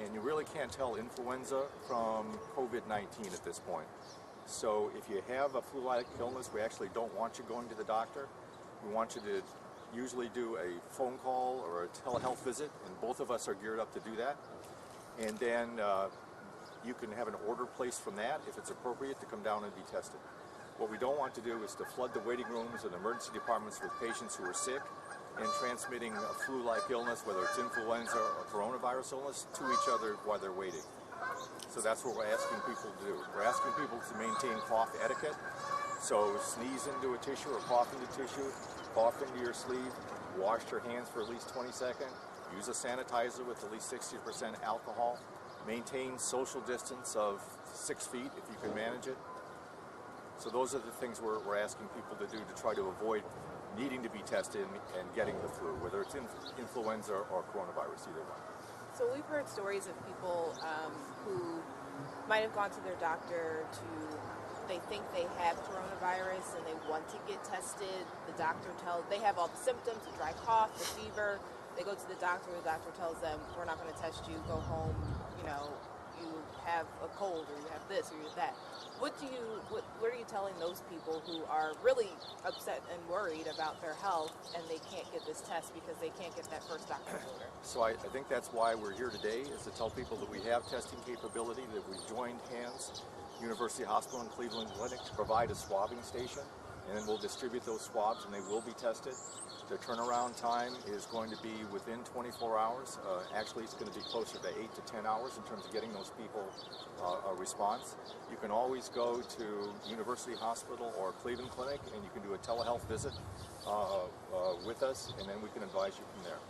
and you really can't tell influenza from COVID-19 at this point. So if you have a flu-like illness, we actually don't want you going to the doctor. We want you to usually do a phone call or a telehealth visit, and both of us are geared up to do that. And then you can have an order placed from that, if it's appropriate, to come down and be tested. What we don't want to do is to flood the waiting rooms and emergency departments with patients who are sick and transmitting a flu-like illness, whether it's influenza or coronavirus illness, to each other while they're waiting. So that's what we're asking people to do. We're asking people to maintain cough etiquette. So sneeze into a tissue or cough into tissue, cough into your sleeve, wash your hands for at least 20 seconds, use a sanitizer with at least 60% alcohol, maintain social distance of 6 feet if you can manage it. So those are the things we're asking people to do to try to avoid needing to be tested and getting the flu, whether it's influenza or coronavirus, either one. So we've heard stories of people who might have gone to their doctor they think they have coronavirus and they want to get tested. The doctor they have all the symptoms, the dry cough, the fever. They go to the doctor tells them, we're not going to test you, go home, you have a cold or you have this or you have that. What are you telling those people who are really upset and worried about their health and they can't get this test because they can't get that first doctor's order? So I think that's why we're here today, is to tell people that we have testing capability, that we've joined hands, University Hospital and Cleveland Clinic, to provide a swabbing station, and then we'll distribute those swabs and they will be tested. The turnaround time is going to be within 24 hours. Actually, it's going to be closer to 8 to 10 hours in terms of getting those people a response. You can always go to University Hospital or Cleveland Clinic and you can do a telehealth visit with us, and then we can advise you from there.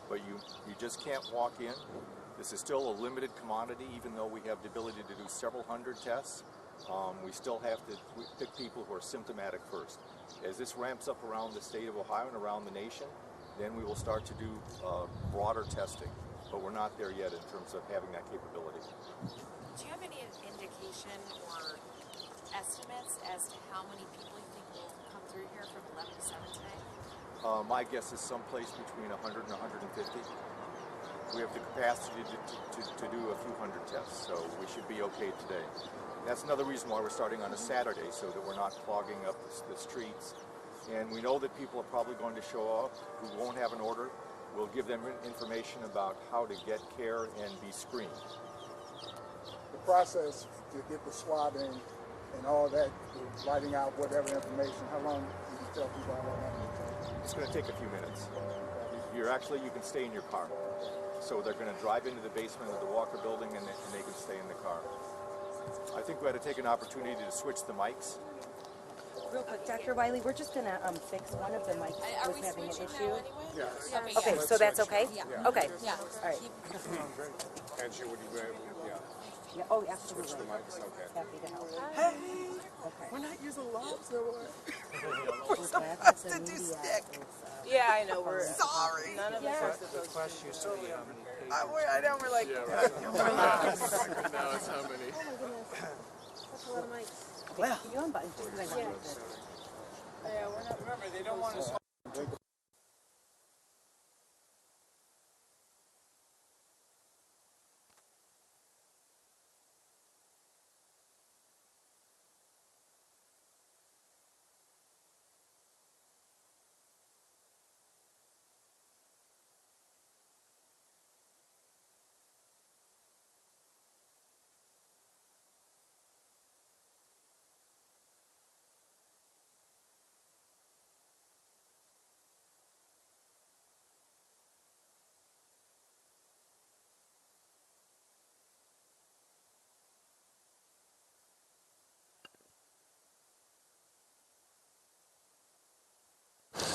But you just can't walk in. This is still a limited commodity, even though we have the ability to do several hundred tests. We still have to pick people who are symptomatic first. As this ramps up around the state of Ohio and around the nation, then we will start to do broader testing. But we're not there yet in terms of having that capability. Do you have any indication or estimates as to how many people you think will come through here from 11 to 7 today? My guess is someplace between 100 and 150. We have the capacity to do a few hundred tests, so we should be okay today. That's another reason why we're starting on a Saturday, so that we're not clogging up the streets. And we know that people are probably going to show up who won't have an order. We'll give them information about how to get care and be screened. The process to get the swabbing and all that, writing out whatever information, how long do you tell people how long that will take? It's going to take a few minutes. You can stay in your car. So they're going to drive into the basement of the Walker building and they can stay in the car. I think we had to take an opportunity to switch the mics. Real quick, Dr. Wiley, we're just going to fix one of the mics that was having an issue. Yes. Okay, so that's okay? Yeah. Okay. Yeah. All right. Andrew, would you be able to, Yeah. Oh, absolutely. switch the mics? Okay. Happy to help. Hey, Okay. we're not using lobs no more. We're supposed to do stick. Yeah, I know. We're Sorry. none of us are supposed to. I know, we're like, Yeah, right. Now it's how many? Oh my goodness, that's a lot of mics. Well, you unbutton. Yeah, we're not. remember, they don't want us.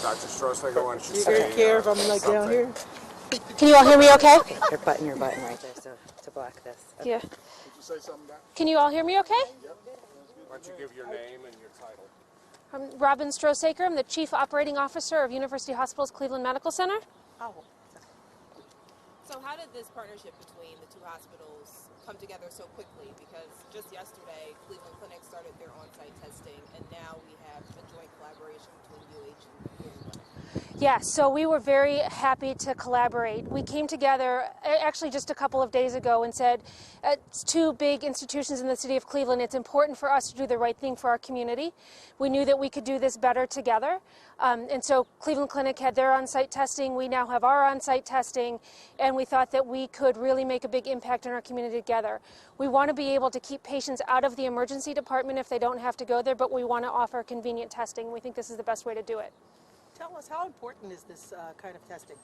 Dr. Strauss-Hager, why don't you You say don't care if I'm like down here? Can you all hear me okay? Okay, your button right there to block this. Okay. Yeah. Did you say something back? Can you all hear me okay? Why don't you give your name and your title? I'm Robin Strossaker. I'm the Chief Operating Officer of University Hospitals Cleveland Medical Center. Oh. So how did this partnership between the two hospitals come together so quickly? Because just yesterday, Cleveland Clinic started their on-site testing, and now we have a joint collaboration between UH and Cleveland Clinic. Yes, so we were very happy to collaborate. We came together actually just a couple of days ago and said, it's two big institutions in the city of Cleveland. It's important for us to do the right thing for our community. We knew that we could do this better together. And so Cleveland Clinic had their on-site testing. We now have our on-site testing. And we thought that we could really make a big impact in our community together. We want to be able to keep patients out of the emergency department if they don't have to go there, but we want to offer convenient testing. We think this is the best way to do it. Tell us, how important is this kind of testing?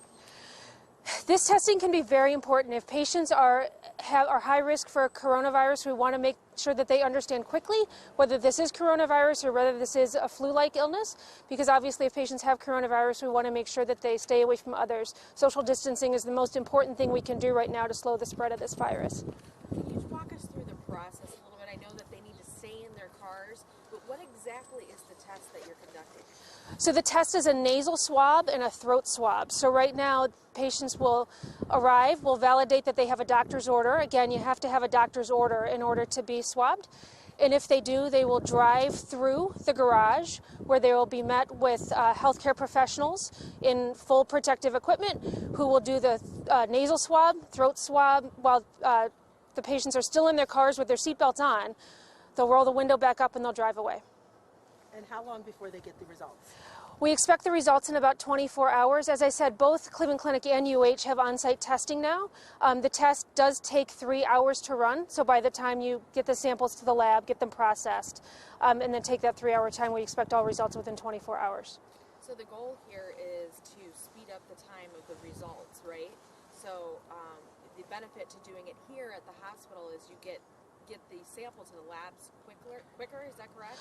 This testing can be very important. If patients are high risk for coronavirus, we want to make sure that they understand quickly whether this is coronavirus or whether this is a flu-like illness, because obviously if patients have coronavirus, we want to make sure that they stay away from others. Social distancing is the most important thing we can do right now to slow the spread of this virus. Can you walk us through the process a little bit? I know that they need to stay in their cars, but what exactly is the test that you're conducting? So the test is a nasal swab and a throat swab. So right now, patients will arrive, will validate that they have a doctor's order. Again, you have to have a doctor's order in order to be swabbed. And if they do, they will drive through the garage where they will be met with healthcare professionals in full protective equipment who will do the nasal swab, throat swab, while the patients are still in their cars with their seatbelts on. They'll roll the window back up and they'll drive away. And how long before they get the results? We expect the results in about 24 hours. As I said, both Cleveland Clinic and UH have on-site testing now. The test does take 3 hours to run, so by the time you get the samples to the lab, get them processed, and then take that 3-hour time, we expect all results within 24 hours. So the goal here is to speed up the time of the results, right? So the benefit to doing it here at the hospital is you get the sample to the labs quicker, is that correct?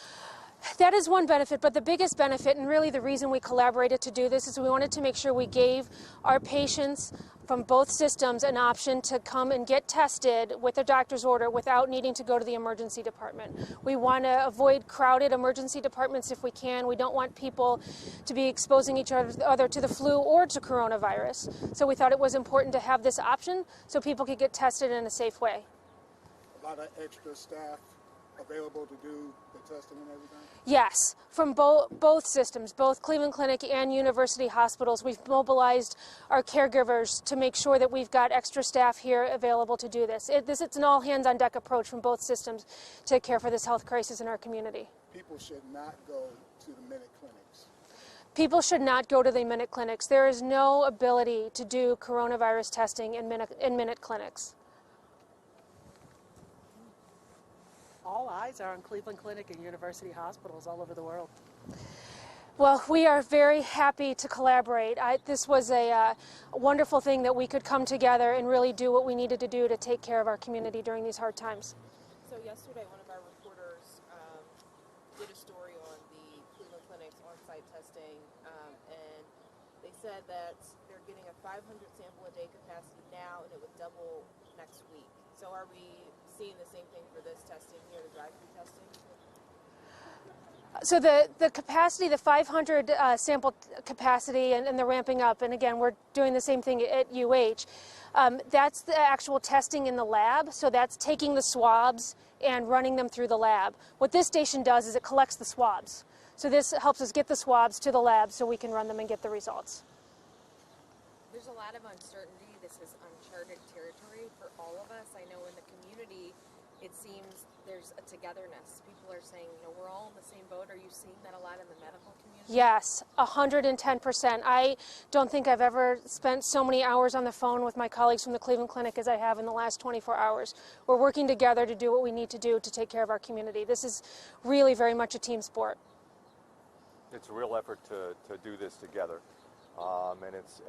That is one benefit, but the biggest benefit, and really the reason we collaborated to do this, is we wanted to make sure we gave our patients from both systems an option to come and get tested with their doctor's order without needing to go to the emergency department. We want to avoid crowded emergency departments if we can. We don't want people to be exposing each other to the flu or to coronavirus. So we thought it was important to have this option so people could get tested in a safe way. A lot of extra staff available to do the testing and everything? Yes, from both systems, both Cleveland Clinic and University Hospitals. We've mobilized our caregivers to make sure that we've got extra staff here available to do this. It's an all-hands-on-deck approach from both systems to care for this health crisis in our community. People should not go to the minute clinics. People should not go to the minute clinics. There is no ability to do coronavirus testing in minute clinics. All eyes are on Cleveland Clinic and university hospitals all over the world. Well, we are very happy to collaborate. This was a wonderful thing that we could come together and really do what we needed to do to take care of our community during these hard times. So yesterday, one of our reporters did a story on the Cleveland Clinic's on-site testing, and they said that they're getting a 500 sample a day capacity now, and it would double next week. So are we seeing the same thing for this testing here, the drive-thru testing? So the capacity, the 500 sample capacity, and the ramping up, and again, we're doing the same thing at UH. That's the actual testing in the lab, so that's taking the swabs and running them through the lab. What this station does is it collects the swabs. So this helps us get the swabs to the lab so we can run them and get the results. There's a lot of uncertainty. This is uncharted territory for all of us. I know in the community, it seems there's a togetherness. People are saying, you know, we're all in the same boat. Are you seeing that a lot in the medical community? Yes, 110%. I don't think I've ever spent so many hours on the phone with my colleagues from the Cleveland Clinic as I have in the last 24 hours. We're working together to do what we need to do to take care of our community. This is really very much a team sport. It's a real effort to do this together. And it's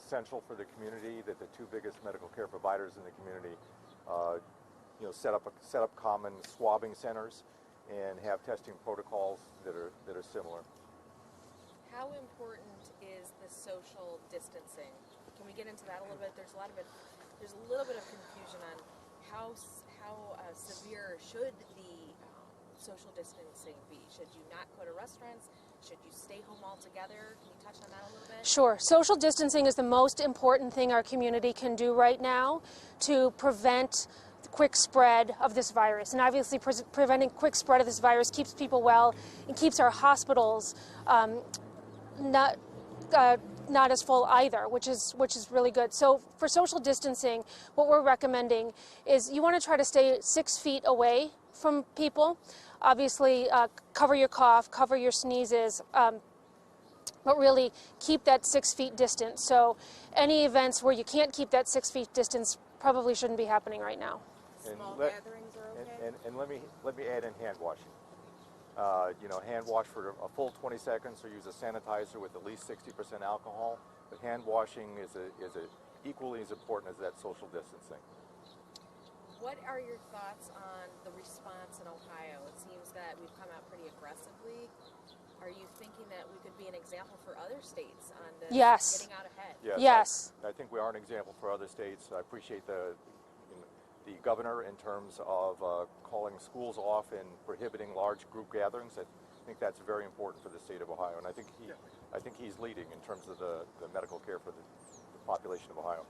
essential for the community that the two biggest medical care providers in the community set up common swabbing centers and have testing protocols that are similar. How important is the social distancing? Can we get into that a little bit? There's a little bit of confusion on how severe should the social distancing be? Should you not go to restaurants? Should you stay home altogether? Can you touch on that a little bit? Sure. Social distancing is the most important thing our community can do right now to prevent the quick spread of this virus. And obviously preventing quick spread of this virus keeps people well and keeps our hospitals not as full either, which is really good. So for social distancing, what we're recommending is you want to try to stay 6 feet away from people. Obviously, cover your cough, cover your sneezes, but really keep that 6 feet distance. So any events where you can't keep that 6 feet distance probably shouldn't be happening right now. Small gatherings are okay. And let me add in hand washing. Hand wash for a full 20 seconds, or use a sanitizer with at least 60% alcohol. But hand washing is equally as important as that social distancing. What are your thoughts on the response in Ohio? It seems that we've come out pretty aggressively. Are you thinking that we could be an example for other states on this, Yes. getting out ahead? Yes. I think we are an example for other states. I appreciate the governor in terms of calling schools off and prohibiting large group gatherings. I think that's very important for the state of Ohio, and I think he's leading in terms of the medical care for the population of Ohio.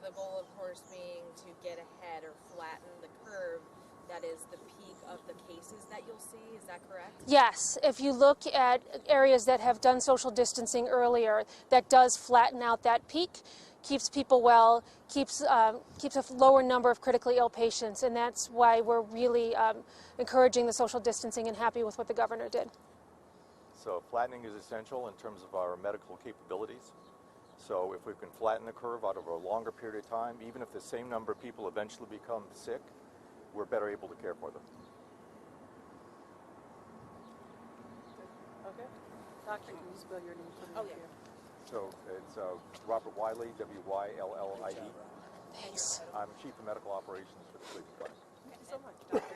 The goal, of course, being to get ahead or flatten the curve. That is the peak of the cases that you'll see. Is that correct? Yes. If you look at areas that have done social distancing earlier, that does flatten out that peak, keeps people well, keeps a lower number of critically ill patients, and that's why we're really encouraging the social distancing and happy with what the governor did. So flattening is essential in terms of our medical capabilities. So if we can flatten the curve out over a longer period of time, even if the same number of people eventually become sick, we're better able to care for them. Okay. Doctor, can you spell your name for me? Oh, yeah. So it's Robert Wiley, W-Y-L-L-I-E. Thanks. I'm Chief of Medical Operations for the Cleveland Clinic. Thank you so much, Doctor.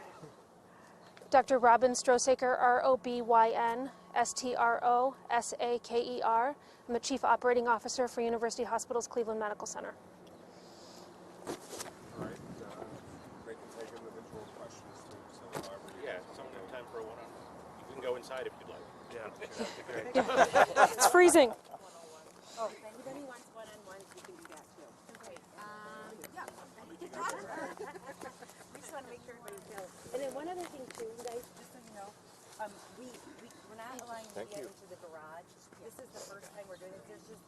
Dr. Robin Strosaker, R-O-B-Y-N-S-T-R-O-S-A-K-E-R. I'm the Chief Operating Officer for University Hospitals Cleveland Medical Center. All right. They can take individual questions too. So however you Someone have time for a one-on-one. You can go inside if you'd like. Yeah, that'd be great. It's freezing. Oh, if anybody wants one-on-ones, we can do that too. Great. We just want to make sure everybody feels. And then one other thing too, you guys, just so you know, we're not allowing you to get into the garage. This is the first time we're doing it. There's just,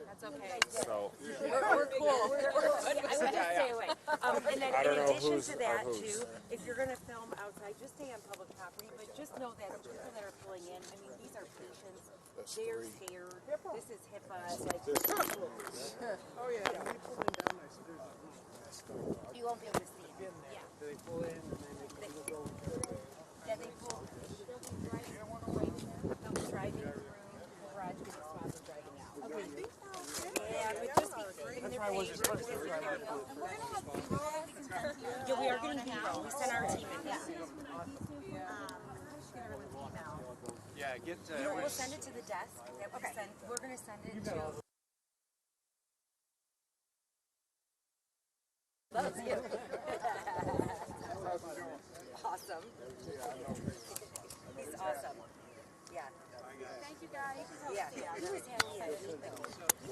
That's okay. So We're cool. I would just stay away. And then I don't in know addition who's to that whose. too, if you're going to film outside, just stay on public property. But just know that the people that are pulling in, I mean, these are patients. They're scared. This is HIPAA. Like, Oh, yeah. When you pull them down, I see there's you won't be able to see it. Yeah. Do they pull in and then they go? Yeah, they pull. They'll be driving through the garage, getting swabbed and driving out. Okay. Yeah, but just be in their face. Yeah, we are getting B-roll. We sent our team in. Yeah, get. We'll send it to the desk. We're going to send it to. That's you. Awesome. He's awesome. Yeah. Thank you, guys. Yeah. He was handy at anything.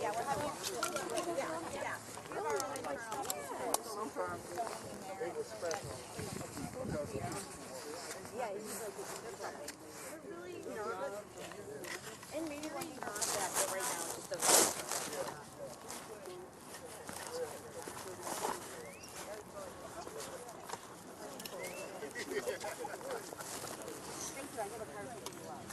Yeah, we're having. Yeah. Yeah, he's like, we're really nervous. And maybe when you heard that, but right now it's just a. Thank you. I have a card for you out.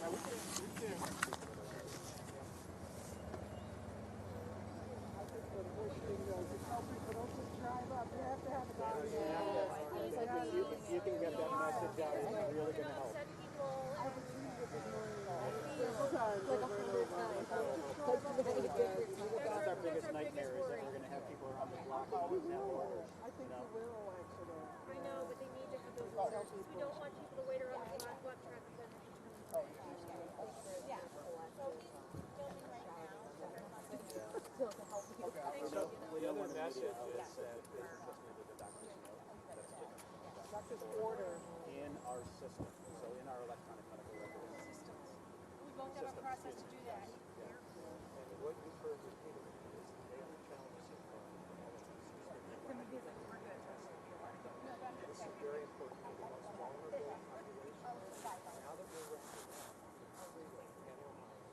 You can get that message out. It's really going to help. That's our biggest nightmare is that we're going to have people around the block who don't have orders. I think you will, actually. I know, but they need to have those orders. We don't want people to wait around the block while traffic doesn't. Yeah. so the other message is that they just needed the doctor's note. Doctor's order. In our system, so in our electronic medical record systems. We won't have a process to do that. And what you've heard repeatedly is they are challenges of this is very important for the most vulnerable population. Now that we're recognizing everyone in Ohio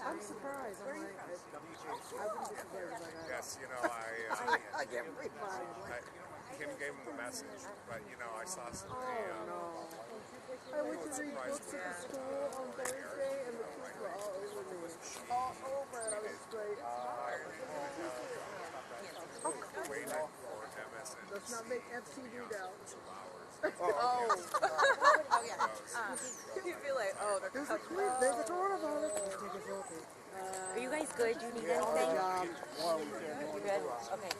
I'm surprised. I'm like, Yes, you know, I get replied. Kim gave him the message, but you know, I saw some. I went to read books at the school on Thursday, and the kids were all over me. All over, and I was just like, Waiting for MSN. let's not make FTD down. Oh yeah. You feel like, oh, they're coming. There's a coronavirus. Are you guys good? Do you need anything? You good? Okay.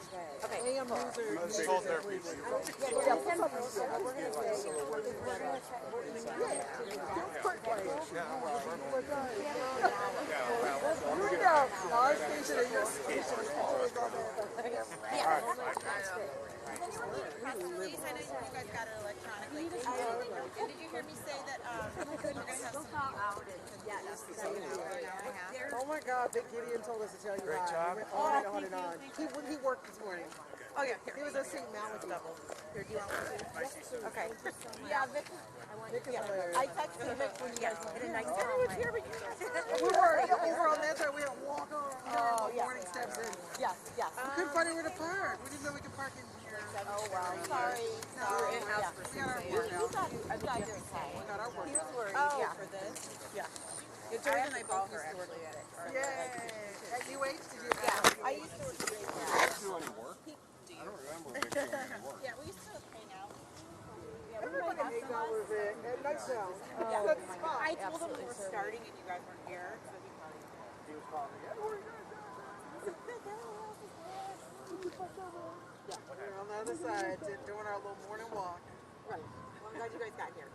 Okay. AM loser. Cold therapy. Our station and your station. Please, I know you guys got it electronically. And did you hear me say that we're going to have some Oh my God, Big Gideon told us to tell you Great hi. job. He went on and on and on. He worked this morning. Oh, yeah. He was at St. Malachy. Here, do you want one too? Okay. Yeah, Vic is hilarious. I texted Vic when you guys Get a nice Oh, it's here, but you We were over on that side. We had to walk on morning steps in. Yes, yes. We couldn't find anywhere to park. We didn't know we could park in here. Oh, wow. Sorry. No, in-house for 6 a.m. You got your time. We got our work He was out. worried for this. Yeah. George and I both used to work together. Yay. At UH, did you? Yeah, I used to work together. Do any work? I don't remember Vic doing any work. Yeah, we used to hang out. Everybody $8 at night now. That's fine. I told him we were starting and you guys weren't here, so he probably. He was calling me. Yeah, we're on the other side doing our little morning walk. Right. Well, I'm glad you guys got here.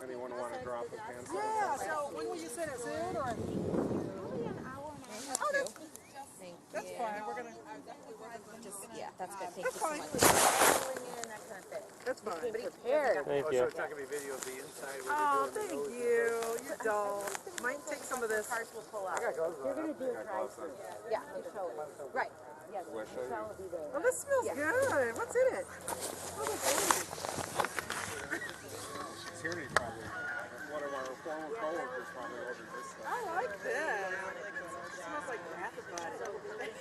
Anyone want to drop a pencil? Yeah, so when will you send it soon? Or? Probably an hour and a half. Oh, That's fine. We're going to. Yeah, that's good. Thank you so much. That's fine. Prepared. Thank you. So it's not going to be video of the inside. Oh, thank you. You don't. Might take some of this. Cars will pull out. I got gloves on. You're going to do a drive-thru. Yeah, the show. Right. Yes, Michelle will be there. Oh, this smells good. What's in it? Oh, that's good. Tierney probably, one of our former coworkers probably ordered this stuff. I like that. It smells like bath about it.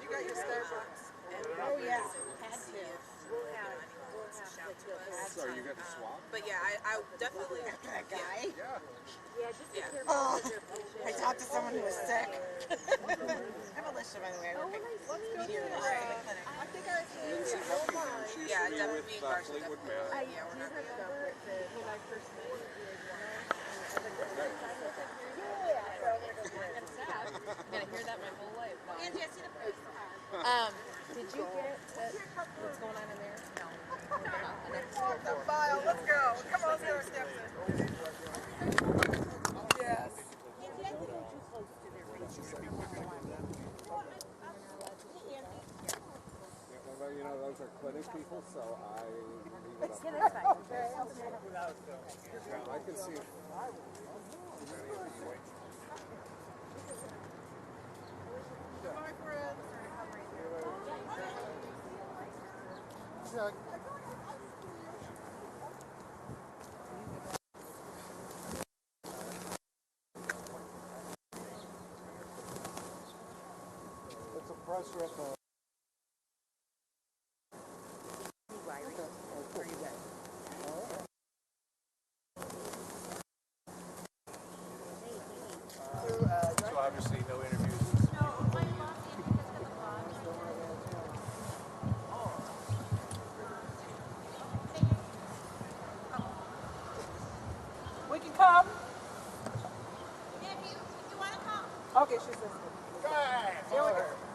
You got your Starbucks? Oh, yeah. Had to. So you got the swab? But yeah, I definitely. That guy? Yeah. Yeah, just be careful with your patient. I talked to someone who was sick. I have a list, by the way. I work at Meteor List in the clinic. I think I She's Yeah, familiar definitely with March. Fleetwood Mac. Yeah, we're not going to. when I first met you. I'm gonna hear that my whole life. Angie, I see the first Did you get what's going on in there? No. Walk the mile. Let's go. Come on, Sarah Stepson. Yes. Well, you know, those are clinic people, so I leave it up. Yeah, that's fine. I can see if Bye, friends. it's a pressure at the So obviously no interviews. We can come. Yeah, if you want to come. Okay, she says. Here we go.